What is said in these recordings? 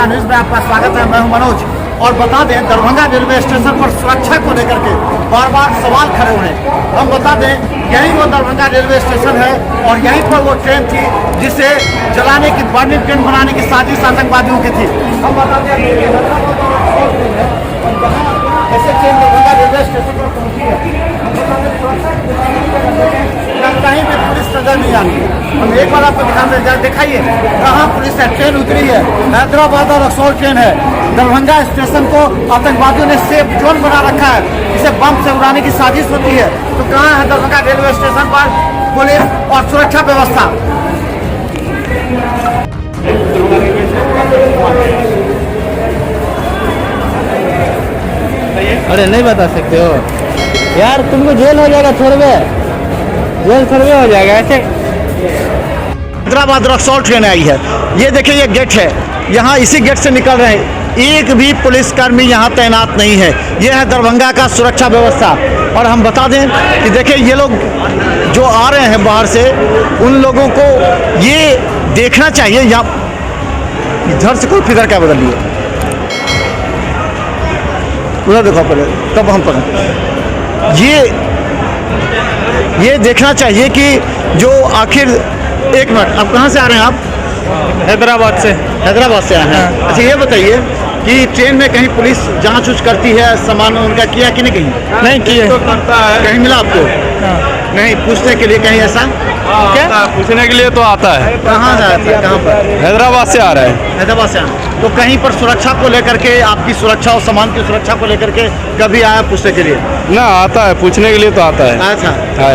Darbhanga news में आपका स्वागत है। मैं हूं मनोज और बता दें दरभंगा रेलवे स्टेशन पर सुरक्षा को लेकर के बार बार सवाल खड़े हुए हैं। हम बता दें यही वो दरभंगा रेलवे स्टेशन है और यहीं पर वो ट्रेन थी जिसे जलाने की बर्निंग ट्रेन बनाने की साजिश आतंकवादियों की थी। हम बता दें ऐसे ट्रेन दरभंगा रेलवे स्टेशन पर पहुंची है। कहीं भी पुलिस नजर नहीं आती। हम एक बार आपको दिखाइए कहाँ पुलिस है। ट्रेन उतरी है, हैदराबाद और रक्सौल ट्रेन है। दरभंगा स्टेशन को आतंकवादियों ने सेफ जोन बना रखा है, इसे बम से उड़ाने की साजिश होती है। तो कहाँ है दरभंगा रेलवे स्टेशन पर पुलिस और सुरक्षा व्यवस्था? अरे नहीं बता सकते हो यार, तुमको जेल हो जाएगा, जेल थोड़े हो जाएगा ऐसे। हैदराबाद रक्सौल ट्रेन आई है। ये देखिए ये गेट है, यहाँ इसी गेट से निकल रहे हैं। एक भी पुलिसकर्मी यहाँ तैनात नहीं है। ये है दरभंगा का सुरक्षा व्यवस्था। और हम बता दें कि देखिए ये लोग जो आ रहे हैं बाहर से, उन लोगों को ये देखना चाहिए। यहाँ इधर से कोई फिगर क्या बदल लिया, उधर देखो पहले तब हम पढ़ें। ये देखना चाहिए कि जो आखिर एक मिनट, आप कहाँ से आ रहे हैं? आप हैदराबाद से आए हैं। अच्छा ये बताइए कि ट्रेन में कहीं पुलिस जांच उच करती है, सामान उनका किया कि नहीं? कहीं नहीं किए तो करता है। कहीं मिला आपको? नहीं, पूछने के लिए कहीं ऐसा? क्या पूछने के लिए तो आता है। कहाँ जाता है? कहाँ पर? हैदराबाद से आ रहा है। हैदराबाद से आना। तो कहीं पर सुरक्षा को लेकर के, आपकी सुरक्षा और सामान की सुरक्षा को लेकर के कभी आया पूछने के लिए? ना, आता है, पूछने के लिए तो आता है। अच्छा,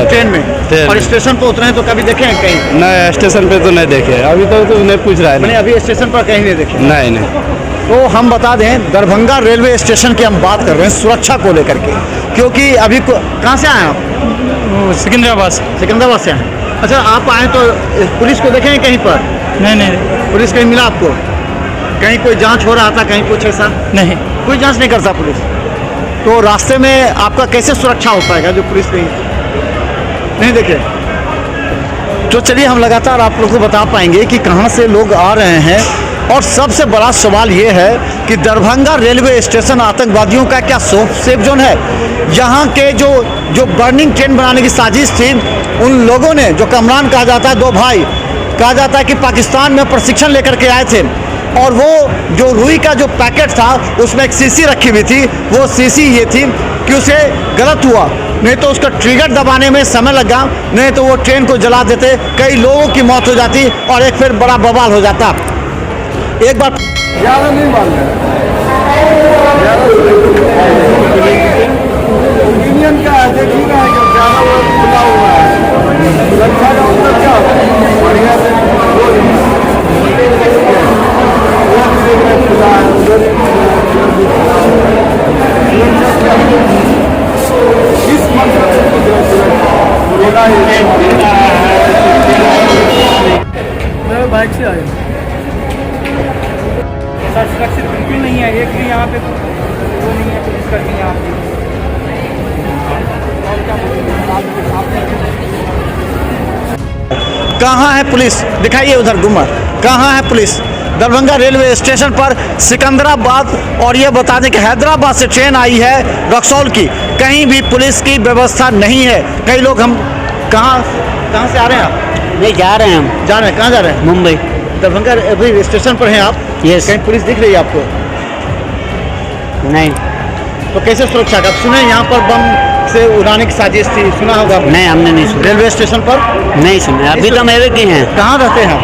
ट्रेन में? और स्टेशन पर उतरे हैं तो कभी देखे हैं कहीं? नहीं, स्टेशन पे तो नहीं देखे अभी तो नहीं पूछ रहा है। मैंने अभी स्टेशन पर कहीं नहीं देखे? नहीं। तो हम बता दें दरभंगा रेलवे स्टेशन की हम बात कर रहे हैं सुरक्षा को लेकर के, क्योंकि अभी कहाँ से आए आप? सिकंदराबाद से आए। अच्छा, आप आए तो पुलिस को देखें कहीं पर? नहीं। पुलिस कहीं मिला आपको? कहीं कोई जांच हो रहा था, कहीं कुछ ऐसा? नहीं, कोई जांच नहीं करता पुलिस। तो रास्ते में आपका कैसे सुरक्षा हो पाएगा जो पुलिस नहीं देखे? तो चलिए हम लगातार आप लोगों को बता पाएंगे कि कहाँ से लोग आ रहे हैं। और सबसे बड़ा सवाल ये है कि दरभंगा रेलवे स्टेशन आतंकवादियों का क्या सेफ जोन है? यहाँ के जो बर्निंग ट्रेन बनाने की साजिश थी, उन लोगों ने, जो कमरान कहा जाता है, दो भाई कहा जाता है कि पाकिस्तान में प्रशिक्षण लेकर के आए थे, और वो जो रुई का जो पैकेट था उसमें एक शीशी रखी हुई थी। वो शीशी ये थी कि उसे गलत हुआ, नहीं तो उसका ट्रिगर दबाने में समय लगा, नहीं तो वो ट्रेन को जला देते, कई लोगों की मौत हो जाती और एक फिर बड़ा बवाल हो जाता। एक बार ज़्यादा नहीं मांग रहे, यूनियन का है, देखिए ना ज़्यादा वो खुला हुआ है। सुरक्षा का मतलब क्या बढ़िया से खुला है। इस मैं बाइक से आया। सर सुरक्षित बिल्कुल नहीं है, एक भी यहाँ पे वो नहीं है पुलिस कर्मी यहाँ पे। कहाँ है पुलिस? दिखाइए उधर घूमर, कहाँ है पुलिस? दरभंगा रेलवे स्टेशन पर सिकंदराबाद, और ये बता दें कि हैदराबाद से ट्रेन आई है रक्सौल की, कहीं भी पुलिस की व्यवस्था नहीं है। कई लोग हम कहाँ से आ रहे हैं? आप नहीं जा रहे हैं, हम जा रहे हैं। कहाँ जा रहे हैं? मुंबई। दरभंगा अभी स्टेशन पर हैं आप? यस। कहीं पुलिस दिख रही है आपको? नहीं। तो कैसे सुरक्षा का? सुने यहाँ पर बम से उड़ाने की साजिश थी, सुना होगा? नहीं, हमने नहीं सुना। रेलवे स्टेशन पर नहीं सुना, अभी तो मेरे के हैं। कहाँ रहते हैं आप?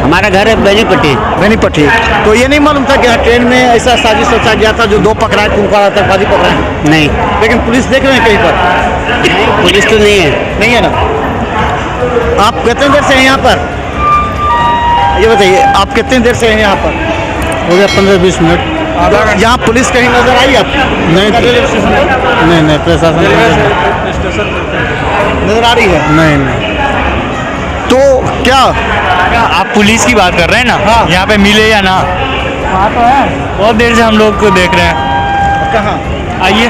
हमारा घर है बेनीपट्टी। तो ये नहीं मालूम था कि ट्रेन में ऐसा साजिश सोचा गया था जो दो पकड़ाए, तुमको आतंकवादी पकड़ाए? नहीं। लेकिन पुलिस देख रहे हैं कहीं पर? पुलिस तो नहीं है ना। आप कितने देर से हैं यहाँ पर? ये बताइए, आप कितनी देर से हैं यहाँ पर? हो गया 15-20 मिनट। यहाँ पुलिस कहीं नजर आई आपको? नहीं, प्रशासन नजर आ रही है? नहीं। तो क्या आप पुलिस की बात कर रहे हैं ना? हाँ। यहाँ पे मिले या ना? हाँ तो है, बहुत देर से हम लोग को देख रहे हैं। कहाँ? आइए,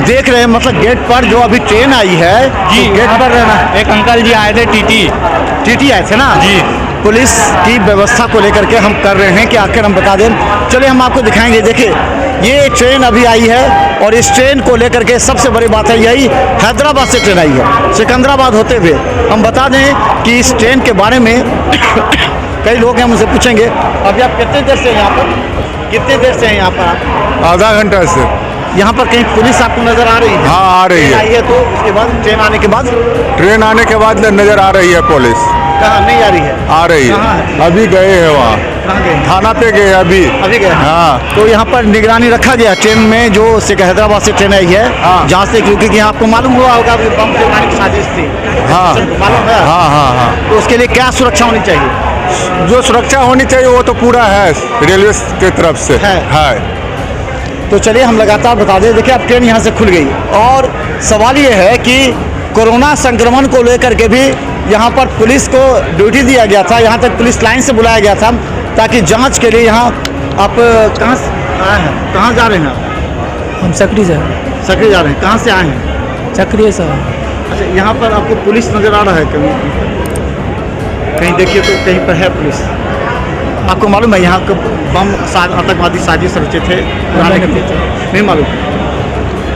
देख रहे हैं मतलब गेट पर जो अभी ट्रेन आई है जी, तो गेट पर रहना। एक अंकल जी आए थे, टीटी आए थे ना जी। पुलिस की व्यवस्था को लेकर के हम कर रहे हैं कि आखिर हम बता दें। चलिए हम आपको दिखाएंगे। देखिए ये ट्रेन अभी आई है और इस ट्रेन को लेकर के सबसे बड़ी बात है यही, हैदराबाद से ट्रेन आई है सिकंदराबाद होते हुए। हम बता दें कि इस ट्रेन के बारे में कई लोग हैं, मुझसे पूछेंगे अभी आप कितनी देर से हैं यहाँ पर, कितनी देर से हैं यहाँ पर आप? आधा घंटा से। यहाँ पर कहीं पुलिस आपको नजर आ रही है? हाँ, आ रही ट्रेन है। आई है तो उसके बाद ट्रेन आने के बाद ट्रेन आने के बाद नजर आ रही है पुलिस। कहाँ नहीं आ रही है? आ रही कहाँ है, है? अभी गए हैं वहाँ, कहाँ गए? थाना पे गए अभी। अभी गए? हाँ। तो यहाँ पर निगरानी रखा गया ट्रेन में जो हैदराबाद से ट्रेन आई है, हाँ। जहाँ से, क्योंकि यहाँ आपको मालूम हुआ होगा कि बम गिराने की साजिश थी। हाँ। मालूम है? हाँ हाँ हाँ। तो उसके लिए क्या सुरक्षा होनी चाहिए? जो सुरक्षा होनी चाहिए वो तो पूरा है रेलवे की तरफ से है। तो चलिए हम लगातार बता दें। देखिए अब ट्रेन यहाँ से खुल गई और सवाल ये है कि कोरोना संक्रमण को लेकर के भी यहाँ पर पुलिस को ड्यूटी दिया गया था, यहाँ तक पुलिस लाइन से बुलाया गया था ताकि जांच के लिए। यहाँ आप कहाँ से आए हैं, कहाँ जा रहे हैं आप? हम सक्रिय से सक्रिय जा रहे हैं। कहाँ से आए हैं? सक्रिय से अच्छा, यहाँ पर आपको पुलिस नज़र आ रहा है कहीं? कहीं देखिए तो कहीं पर है पुलिस। आपको मालूम है यहाँ का बम आतंकवादी साजिश रचे थे? नहीं मालूम।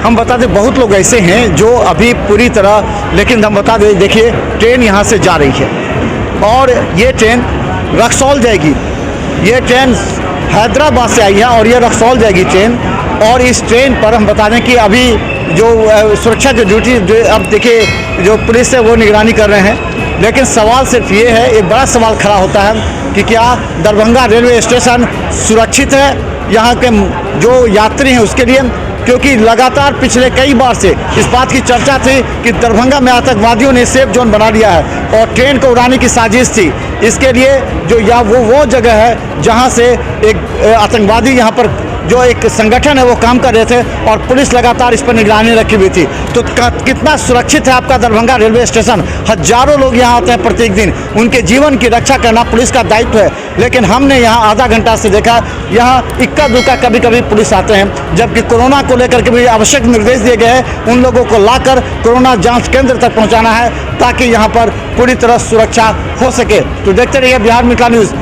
हम बता दें बहुत लोग ऐसे हैं जो अभी पूरी तरह, लेकिन हम बता दें देखिए ट्रेन यहाँ से जा रही है और ये ट्रेन रक्सौल जाएगी। ये ट्रेन हैदराबाद से आई है और ये रक्सौल जाएगी ट्रेन। और इस ट्रेन पर हम बता दें कि अभी जो सुरक्षा जो ड्यूटी अब देखिए जो पुलिस है वो निगरानी कर रहे हैं। लेकिन सवाल सिर्फ ये है, एक बड़ा सवाल खड़ा होता है कि क्या दरभंगा रेलवे स्टेशन सुरक्षित है यहाँ के जो यात्री हैं उसके लिए? क्योंकि लगातार पिछले कई बार से इस बात की चर्चा थी कि दरभंगा में आतंकवादियों ने सेफ जोन बना लिया है और ट्रेन को उड़ाने की साजिश थी। इसके लिए जो या वो जगह है जहां से एक आतंकवादी यहाँ पर जो एक संगठन है वो काम कर रहे थे और पुलिस लगातार इस पर निगरानी रखी हुई थी। तो कितना सुरक्षित है आपका दरभंगा रेलवे स्टेशन? हजारों लोग यहाँ आते हैं प्रत्येक दिन, उनके जीवन की रक्षा करना पुलिस का दायित्व है। लेकिन हमने यहाँ आधा घंटा से देखा, यहाँ इक्का दुक्का कभी कभी पुलिस आते हैं, जबकि कोरोना को लेकर के भी आवश्यक निर्देश दिए गए हैं उन लोगों को लाकर कोरोना जाँच केंद्र तक पहुँचाना है ताकि यहाँ पर पूरी तरह सुरक्षा हो सके। तो देखते रहिए बिहार मित्र न्यूज़।